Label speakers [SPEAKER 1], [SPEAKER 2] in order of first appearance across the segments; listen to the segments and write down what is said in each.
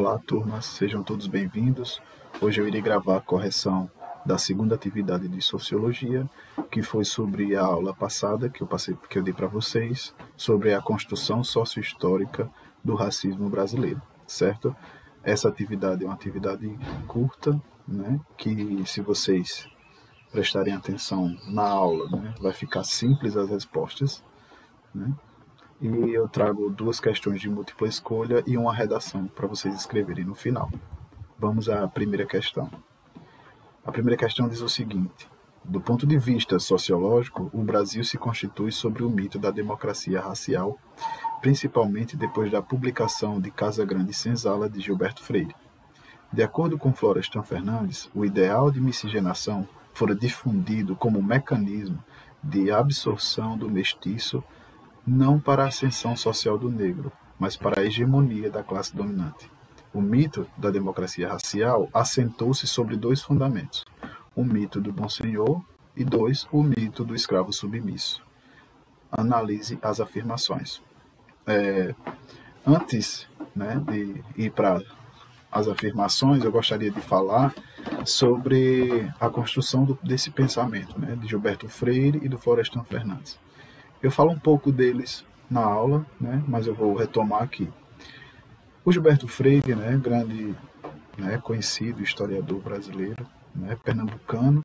[SPEAKER 1] Olá, turma, sejam todos bem-vindos. Hoje eu irei gravar a correção da segunda atividade de Sociologia, que foi sobre a aula passada que eu dei para vocês, sobre a construção sociohistórica do racismo brasileiro, certo? Essa atividade é uma atividade curta, né, que se vocês prestarem atenção na aula, né, vai ficar simples as respostas, né? E eu trago duas questões de múltipla escolha e uma redação para vocês escreverem no final. Vamos à primeira questão. A primeira questão diz o seguinte: do ponto de vista sociológico, o Brasil se constitui sobre o mito da democracia racial, principalmente depois da publicação de Casa Grande e Senzala, de Gilberto Freire. De acordo com Florestan Fernandes, o ideal de miscigenação fora difundido como mecanismo de absorção do mestiço não para a ascensão social do negro, mas para a hegemonia da classe dominante. O mito da democracia racial assentou-se sobre dois fundamentos: o mito do bom senhor e, dois, o mito do escravo submisso. Analise as afirmações. Antes, né, de ir para as afirmações, eu gostaria de falar sobre a construção desse pensamento, né, de Gilberto Freire e do Florestan Fernandes. Eu falo um pouco deles na aula, né, mas eu vou retomar aqui. O Gilberto Freire, né, grande, né, conhecido historiador brasileiro, né, pernambucano,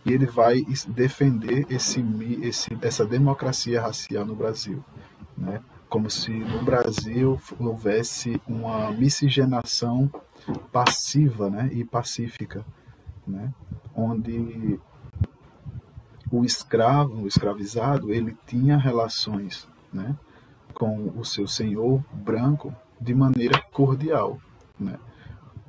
[SPEAKER 1] e ele vai defender essa democracia racial no Brasil, né, como se no Brasil houvesse uma miscigenação passiva, né, e pacífica, né, onde o escravizado, ele tinha relações, né, com o seu senhor branco de maneira cordial, né,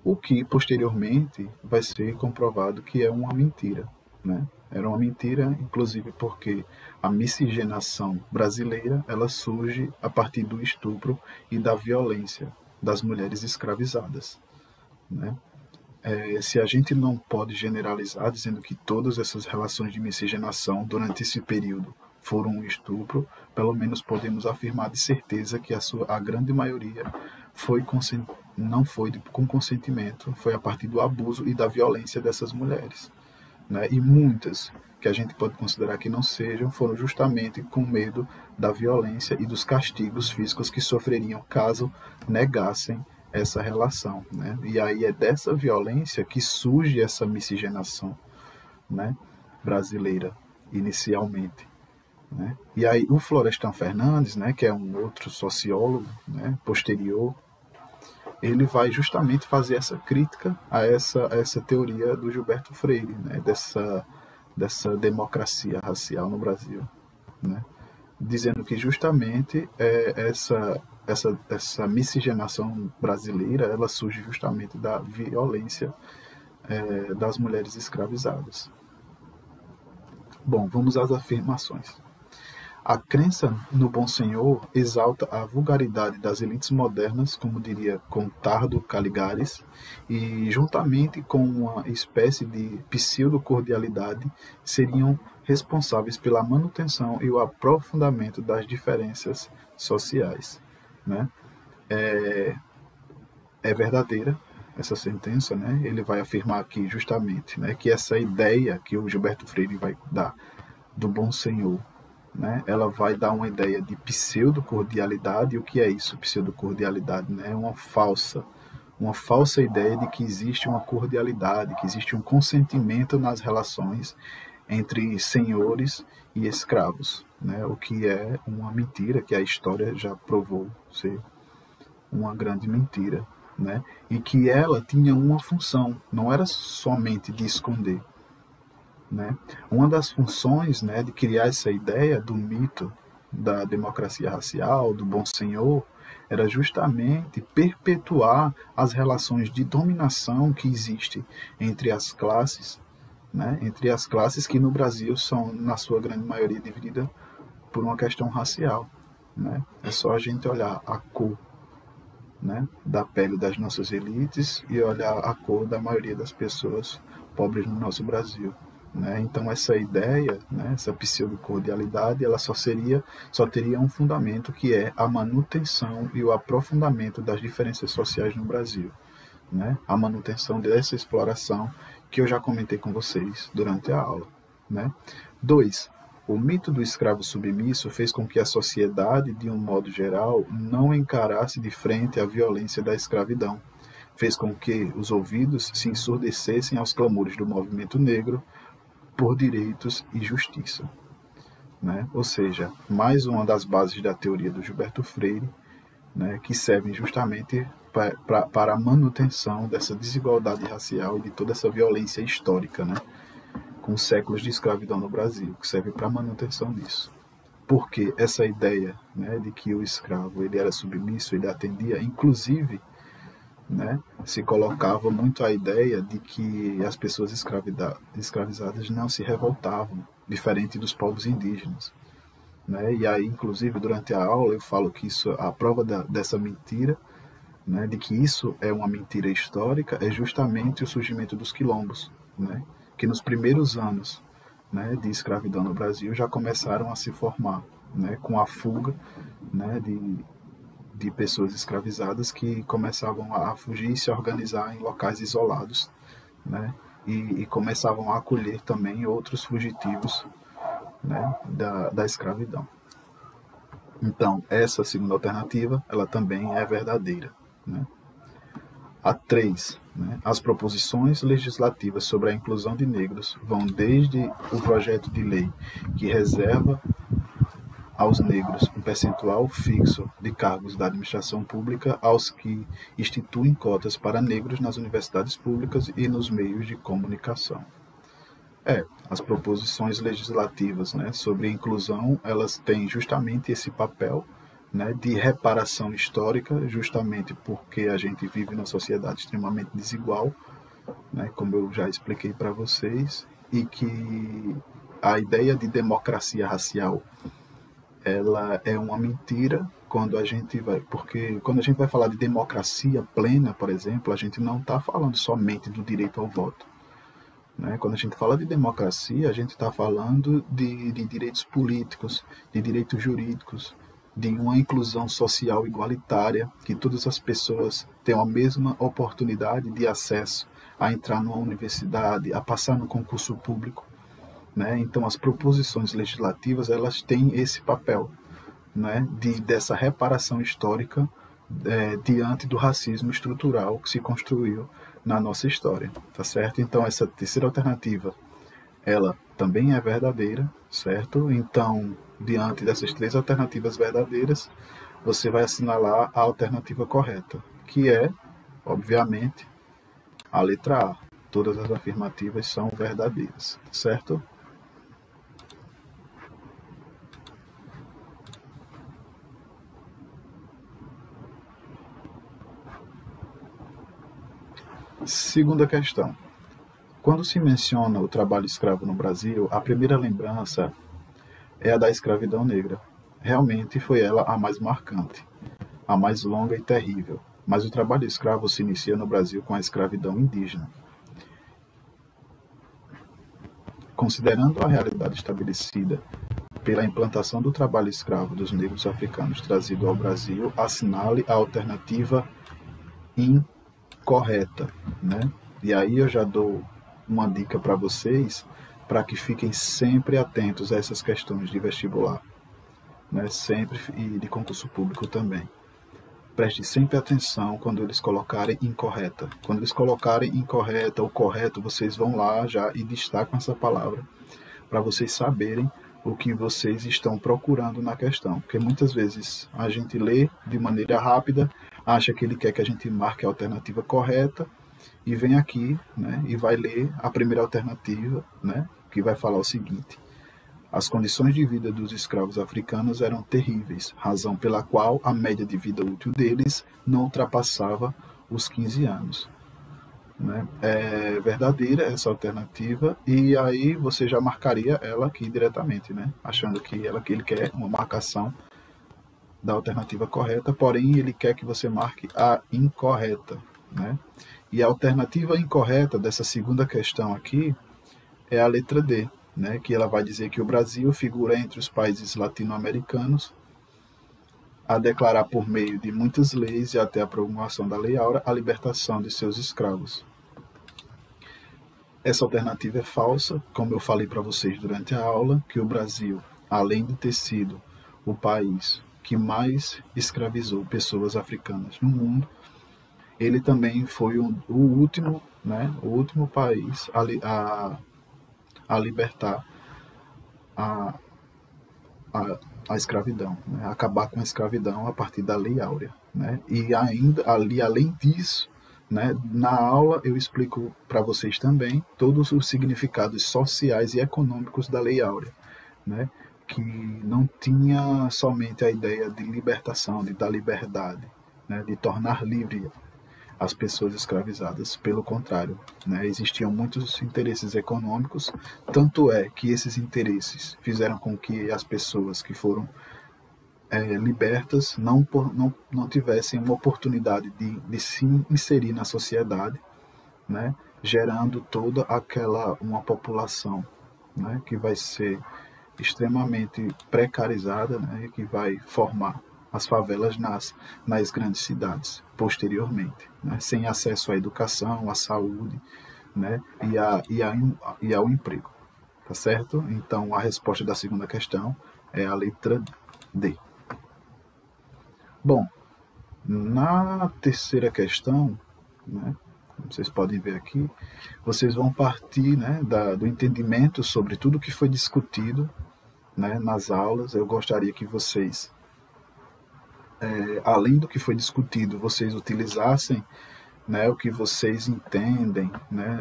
[SPEAKER 1] o que posteriormente vai ser comprovado que é uma mentira, né. Era uma mentira, inclusive porque a miscigenação brasileira ela surge a partir do estupro e da violência das mulheres escravizadas, né. Se a gente não pode generalizar dizendo que todas essas relações de miscigenação durante esse período foram um estupro, pelo menos podemos afirmar de certeza que a grande maioria não foi com consentimento, foi a partir do abuso e da violência dessas mulheres, né? E muitas, que a gente pode considerar que não sejam, foram justamente com medo da violência e dos castigos físicos que sofreriam caso negassem essa relação, né? E aí é dessa violência que surge essa miscigenação, né, brasileira, inicialmente, né? E aí o Florestan Fernandes, né, que é um outro sociólogo, né, posterior, ele vai justamente fazer essa crítica a essa teoria do Gilberto Freire, né, dessa democracia racial no Brasil, né, dizendo que justamente essa miscigenação brasileira ela surge justamente da violência das mulheres escravizadas. Bom, vamos às afirmações. A crença no bom senhor exalta a vulgaridade das elites modernas, como diria Contardo Caligares, e juntamente com uma espécie de pseudo-cordialidade seriam responsáveis pela manutenção e o aprofundamento das diferenças sociais, né? É verdadeira essa sentença, né? Ele vai afirmar aqui justamente, né, que essa ideia que o Gilberto Freire vai dar do bom senhor, né, ela vai dar uma ideia de pseudo-cordialidade. E o que é isso, pseudo-cordialidade? Né? É uma falsa ideia de que existe uma cordialidade, que existe um consentimento nas relações entre senhores e escravos, né? O que é uma mentira, que a história já provou ser uma grande mentira, né? E que ela tinha uma função, não era somente de esconder, né? Uma das funções, né, de criar essa ideia do mito da democracia racial, do bom senhor, era justamente perpetuar as relações de dominação que existem entre as classes, né, entre as classes que no Brasil são, na sua grande maioria, divididas por uma questão racial, né? É só a gente olhar a cor, né, da pele das nossas elites e olhar a cor da maioria das pessoas pobres no nosso Brasil, né? Então essa ideia, né, essa pseudo-cordialidade, ela só teria um fundamento, que é a manutenção e o aprofundamento das diferenças sociais no Brasil, né, a manutenção dessa exploração que eu já comentei com vocês durante a aula, né? 2. O mito do escravo submisso fez com que a sociedade, de um modo geral, não encarasse de frente a violência da escravidão. Fez com que os ouvidos se ensurdecessem aos clamores do movimento negro por direitos e justiça, né? Ou seja, mais uma das bases da teoria do Gilberto Freire, né, que servem justamente para a manutenção dessa desigualdade racial e de toda essa violência histórica, né, com séculos de escravidão no Brasil, que serve para a manutenção disso. Porque essa ideia, né, de que o escravo ele era submisso, ele atendia, inclusive, né, se colocava muito a ideia de que as pessoas escravizadas não se revoltavam, diferente dos povos indígenas, né? E aí, inclusive, durante a aula eu falo que isso, a prova dessa mentira, né, de que isso é uma mentira histórica, é justamente o surgimento dos quilombos, né, que nos primeiros anos, né, de escravidão no Brasil já começaram a se formar, né, com a fuga, né, de pessoas escravizadas que começavam a fugir e se organizar em locais isolados, né, e começavam a acolher também outros fugitivos, né, da escravidão. Então, essa segunda alternativa, ela também é verdadeira, né? A 3, né, as proposições legislativas sobre a inclusão de negros vão desde o projeto de lei que reserva aos negros um percentual fixo de cargos da administração pública aos que instituem cotas para negros nas universidades públicas e nos meios de comunicação. As proposições legislativas, né, sobre inclusão, elas têm justamente esse papel, né, de reparação histórica, justamente porque a gente vive numa sociedade extremamente desigual, né, como eu já expliquei para vocês, e que a ideia de democracia racial, ela é uma mentira porque quando a gente vai falar de democracia plena, por exemplo, a gente não está falando somente do direito ao voto. Né? Quando a gente fala de democracia, a gente está falando de direitos políticos, de direitos jurídicos, de uma inclusão social igualitária, que todas as pessoas tenham a mesma oportunidade de acesso a entrar numa universidade, a passar no concurso público, né? Então, as proposições legislativas, elas têm esse papel, né, dessa reparação histórica diante do racismo estrutural que se construiu na nossa história, tá certo? Então, essa terceira alternativa, ela também é verdadeira, certo? Então, diante dessas 3 alternativas verdadeiras, você vai assinalar a alternativa correta, que é, obviamente, a letra A. Todas as afirmativas são verdadeiras, certo? Segunda questão. Quando se menciona o trabalho escravo no Brasil, a primeira lembrança é a da escravidão negra. Realmente foi ela a mais marcante, a mais longa e terrível. Mas o trabalho escravo se inicia no Brasil com a escravidão indígena. Considerando a realidade estabelecida pela implantação do trabalho escravo dos negros africanos trazido ao Brasil, assinale a alternativa incorreta, né? E aí eu já dou uma dica para vocês, para que fiquem sempre atentos a essas questões de vestibular, né? Sempre, e de concurso público também. Preste sempre atenção quando eles colocarem incorreta. Quando eles colocarem incorreta ou correto, vocês vão lá já e destacam essa palavra, para vocês saberem o que vocês estão procurando na questão. Porque muitas vezes a gente lê de maneira rápida, acha que ele quer que a gente marque a alternativa correta, e vem aqui, né, e vai ler a primeira alternativa, né, que vai falar o seguinte: as condições de vida dos escravos africanos eram terríveis, razão pela qual a média de vida útil deles não ultrapassava os 15 anos. Né? É verdadeira essa alternativa, e aí você já marcaria ela aqui diretamente, né, achando que ele quer uma marcação da alternativa correta, porém ele quer que você marque a incorreta, né? E a alternativa incorreta dessa segunda questão aqui é a letra D, né? Que ela vai dizer que o Brasil figura entre os países latino-americanos a declarar por meio de muitas leis e até a promulgação da Lei Áurea a libertação de seus escravos. Essa alternativa é falsa, como eu falei para vocês durante a aula, que o Brasil, além de ter sido o país que mais escravizou pessoas africanas no mundo, ele também foi o último, o último país a libertar a escravidão, acabar com a escravidão a partir da Lei Áurea. E ainda, além disso, na aula eu explico para vocês também todos os significados sociais e econômicos da Lei Áurea, que não tinha somente a ideia de libertação, de dar liberdade, de tornar livre as pessoas escravizadas. Pelo contrário, existiam muitos interesses econômicos, tanto é que esses interesses fizeram com que as pessoas que foram libertas não tivessem uma oportunidade de se inserir na sociedade, gerando toda uma população que vai ser extremamente precarizada, que vai formar as favelas nas grandes cidades posteriormente, sem acesso à educação, à saúde, e ao emprego. Tá certo? Então, a resposta da segunda questão é a letra D. Bom, na terceira questão, como vocês podem ver aqui, vocês vão partir do entendimento sobre tudo que foi discutido nas aulas. Eu gostaria que vocês, além do que foi discutido, vocês utilizassem o que vocês entendem,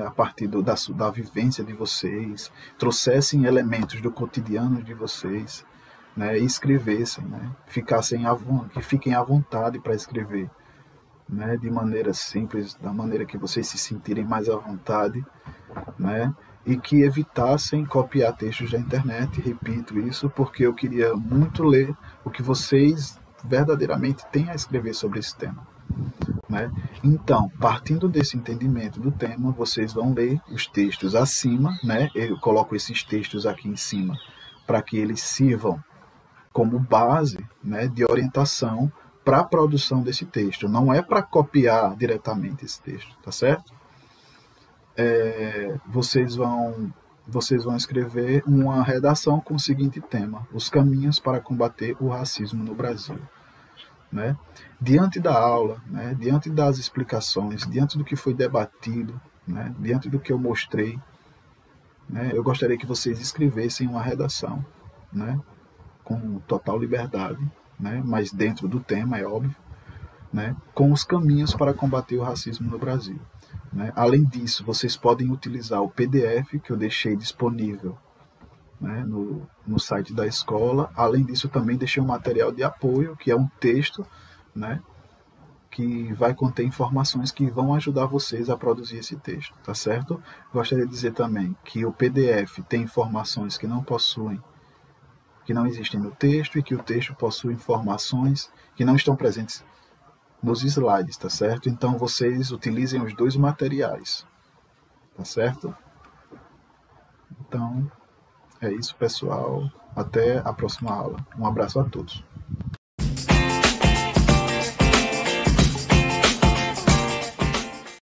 [SPEAKER 1] a partir da vivência de vocês, trouxessem elementos do cotidiano de vocês, e escrevessem, que fiquem à vontade para escrever, de maneira simples, da maneira que vocês se sentirem mais à vontade, e que evitassem copiar textos da internet. Repito isso porque eu queria muito ler o que vocês verdadeiramente têm a escrever sobre esse tema. Então, partindo desse entendimento do tema, vocês vão ler os textos acima, eu coloco esses textos aqui em cima para que eles sirvam como base de orientação para a produção desse texto. Não é para copiar diretamente esse texto, tá certo? Vocês vão escrever uma redação com o seguinte tema: os caminhos para combater o racismo no Brasil. Diante da aula, diante das explicações, diante do que foi debatido, diante do que eu mostrei, eu gostaria que vocês escrevessem uma redação, com total liberdade, mas dentro do tema, é óbvio, com os caminhos para combater o racismo no Brasil. Além disso, vocês podem utilizar o PDF que eu deixei disponível no site da escola. Além disso, também deixei um material de apoio, que é um texto, que vai conter informações que vão ajudar vocês a produzir esse texto, tá certo? Gostaria de dizer também que o PDF tem informações que não existem no texto, e que o texto possui informações que não estão presentes nos slides, tá certo? Então, vocês utilizem os dois materiais, tá certo? Então, é isso, pessoal. Até a próxima aula. Um abraço a todos.